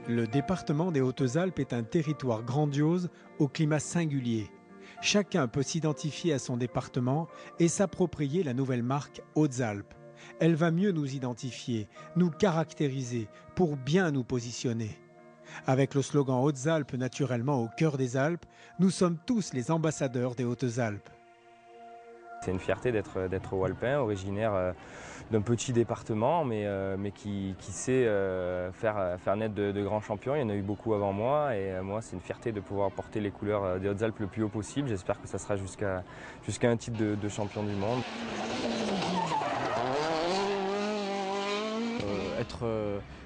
Le département des Hautes-Alpes est un territoire grandiose au climat singulier. Chacun peut s'identifier à son département et s'approprier la nouvelle marque Hautes-Alpes. Elle va mieux nous identifier, nous caractériser pour bien nous positionner. Avec le slogan Hautes-Alpes naturellement au cœur des Alpes, nous sommes tous les ambassadeurs des Hautes-Alpes. C'est une fierté d'être Walpin, originaire d'un petit département, mais qui sait faire naître de grands champions. Il y en a eu beaucoup avant moi, et moi c'est une fierté de pouvoir porter les couleurs des Hautes-Alpes le plus haut possible. J'espère que ça sera jusqu'à un titre de champion du monde.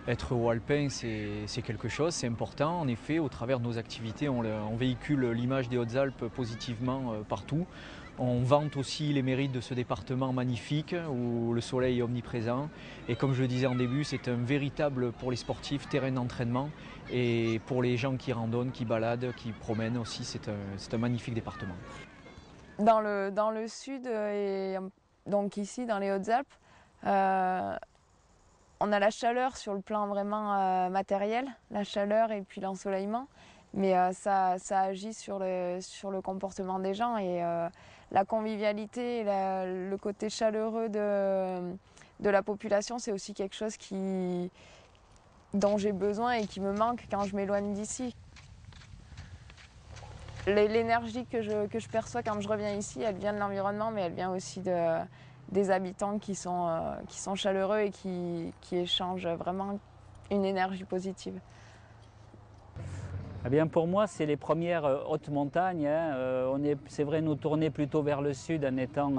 Être Walpin, c'est quelque chose, c'est important. En effet, au travers de nos activités, on véhicule l'image des Hautes-Alpes positivement partout. On vante aussi les mérites de ce département magnifique où le soleil est omniprésent. Et comme je le disais en début, c'est un véritable, pour les sportifs, terrain d'entraînement. Et pour les gens qui randonnent, qui baladent, qui promènent aussi, c'est un magnifique département. Dans le sud, et donc ici dans les Hautes-Alpes, on a la chaleur sur le plan vraiment matériel, la chaleur et puis l'ensoleillement. Mais ça agit sur le comportement des gens et la convivialité, le côté chaleureux de la population, c'est aussi quelque chose dont j'ai besoin et qui me manque quand je m'éloigne d'ici. L'énergie que je perçois quand je reviens ici, elle vient de l'environnement, mais elle vient aussi des habitants qui sont chaleureux et qui échangent vraiment une énergie positive. Eh bien pour moi, c'est les premières hautes montagnes. C'est vrai, nous tourner plutôt vers le sud en étant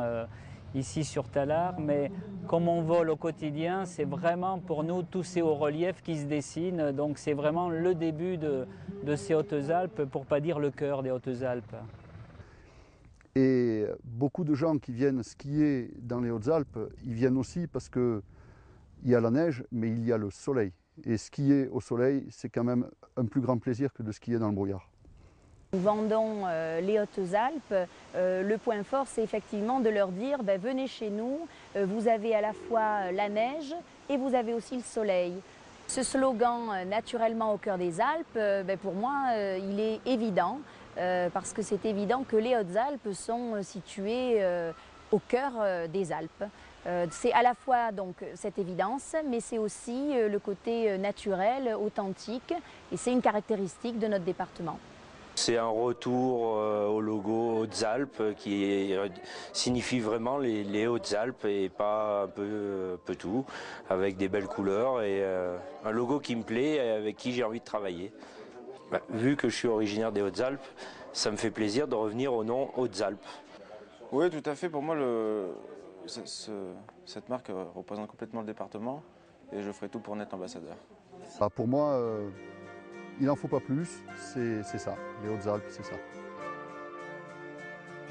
ici sur Tallard, mais comme on vole au quotidien, c'est vraiment pour nous tous ces hauts reliefs qui se dessinent. Donc c'est vraiment le début de ces Hautes-Alpes, pour ne pas dire le cœur des Hautes-Alpes. Et beaucoup de gens qui viennent skier dans les Hautes-Alpes, ils viennent aussi parce qu'il y a la neige, mais il y a le soleil. Et skier au soleil, c'est quand même un plus grand plaisir que de skier dans le brouillard. Nous vendons les Hautes-Alpes. Le point fort, c'est effectivement de leur dire venez chez nous, vous avez à la fois la neige et vous avez aussi le soleil. Ce slogan naturellement au cœur des Alpes, pour moi, il est évident, parce que c'est évident que les Hautes-Alpes sont situées au cœur des Alpes. C'est à la fois donc cette évidence, mais c'est aussi le côté naturel, authentique, et c'est une caractéristique de notre département. C'est un retour au logo Hautes-Alpes qui signifie vraiment les Hautes-Alpes et pas un peu tout, avec des belles couleurs et un logo qui me plaît et avec qui j'ai envie de travailler. Vu que je suis originaire des Hautes-Alpes, ça me fait plaisir de revenir au nom Hautes-Alpes. Oui, tout à fait. Pour moi, cette marque représente complètement le département et je ferai tout pour en être ambassadeur. Pour moi, il n'en faut pas plus, c'est ça, les Hautes-Alpes, c'est ça.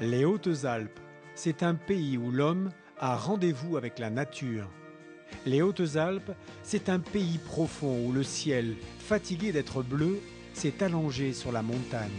Les Hautes-Alpes, c'est un pays où l'homme a rendez-vous avec la nature. Les Hautes-Alpes, c'est un pays profond où le ciel, fatigué d'être bleu, s'est allongé sur la montagne.